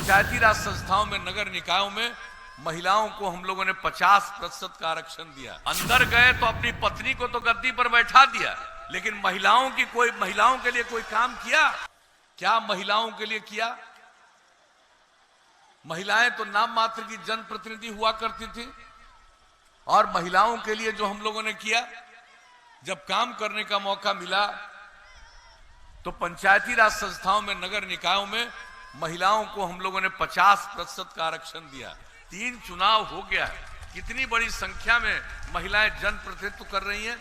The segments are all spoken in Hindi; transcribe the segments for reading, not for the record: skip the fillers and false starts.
पंचायती राज संस्थाओं में, नगर निकायों में महिलाओं को हम लोगों ने 50% का आरक्षण दिया। अंदर गए तो अपनी पत्नी को तो गद्दी पर बैठा दिया, लेकिन महिलाओं के लिए कोई काम किया? क्या महिलाओं के लिए किया? महिलाएं तो नाम मात्र की जनप्रतिनिधि हुआ करती थी, और महिलाओं के लिए जो हम लोगों ने किया, जब काम करने का मौका मिला तो पंचायती राज संस्थाओं में, नगर निकायों में महिलाओं को हम लोगों ने 50% का आरक्षण दिया। 3 चुनाव हो गया है, कितनी बड़ी संख्या में महिलाएं जनप्रतिनिधित्व कर रही हैं।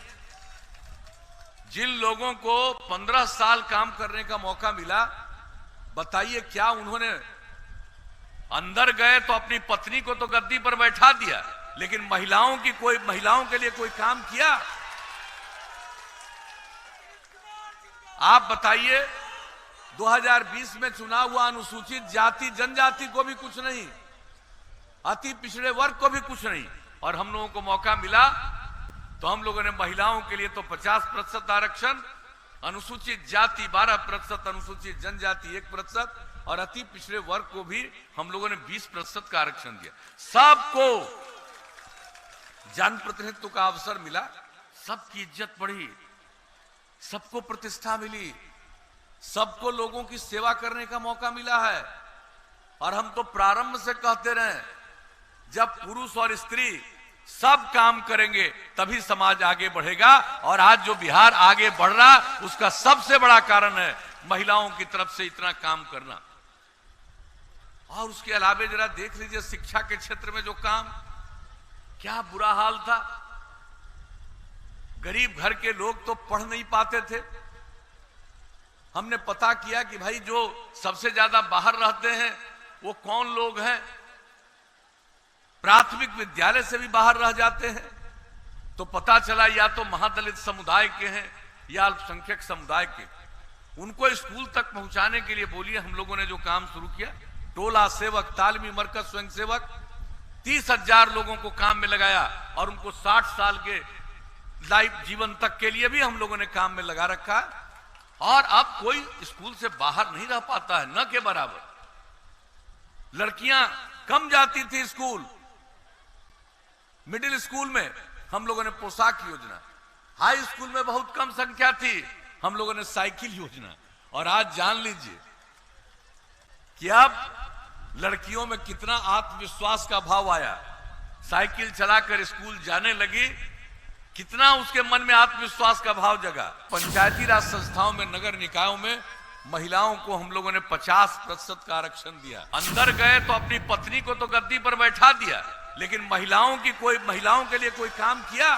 जिन लोगों को 15 साल काम करने का मौका मिला, बताइए क्या उन्होंने अंदर गए तो अपनी पत्नी को तो गद्दी पर बैठा दिया, लेकिन महिलाओं के लिए कोई काम किया? आप बताइए, 2020 में चुनाव हुआ, अनुसूचित जाति जनजाति को भी कुछ नहीं, अति पिछड़े वर्ग को भी कुछ नहीं, और हम लोगों को मौका मिला तो हम लोगों ने महिलाओं के लिए तो 50% आरक्षण, अनुसूचित जाति 12%, अनुसूचित जनजाति 1% और अति पिछड़े वर्ग को भी हम लोगों ने 20% का आरक्षण दिया। सबको जनप्रतिनिधित्व का अवसर मिला, सबकी इज्जत बढ़ी, सबको प्रतिष्ठा मिली, सबको लोगों की सेवा करने का मौका मिला है। और हम तो प्रारंभ से कहते रहे, जब पुरुष और स्त्री सब काम करेंगे तभी समाज आगे बढ़ेगा। और आज जो बिहार आगे बढ़ रहा, उसका सबसे बड़ा कारण है महिलाओं की तरफ से इतना काम करना। और उसके अलावा जरा देख लीजिए, शिक्षा के क्षेत्र में जो काम, क्या बुरा हाल था। गरीब घर के लोग तो पढ़ नहीं पाते थे। हमने पता किया कि भाई जो सबसे ज्यादा बाहर रहते हैं वो कौन लोग हैं, प्राथमिक विद्यालय से भी बाहर रह जाते हैं। तो पता चला या तो महादलित समुदाय के हैं या अल्पसंख्यक समुदाय के। उनको स्कूल तक पहुंचाने के लिए बोलिए, हम लोगों ने जो काम शुरू किया, टोला सेवक, तालमी मरकज स्वयंसेवक, 30,000 लोगों को काम में लगाया और उनको 60 साल के लाइफ जीवन तक के लिए भी हम लोगों ने काम में लगा रखा है। और अब कोई स्कूल से बाहर नहीं रह पाता है, न के बराबर। लड़कियां कम जाती थी स्कूल, मिडिल स्कूल में हम लोगों ने पोशाक योजना, हाई स्कूल में बहुत कम संख्या थी, हम लोगों ने साइकिल योजना। और आज जान लीजिए कि अब लड़कियों में कितना आत्मविश्वास का भाव आया। साइकिल चलाकर स्कूल जाने लगी, कितना उसके मन में आत्मविश्वास का भाव जगा। पंचायती राज संस्थाओं में, नगर निकायों में महिलाओं को हम लोगों ने 50% का आरक्षण दिया। अंदर गए तो अपनी पत्नी को तो गद्दी पर बैठा दिया, लेकिन महिलाओं के लिए कोई काम किया?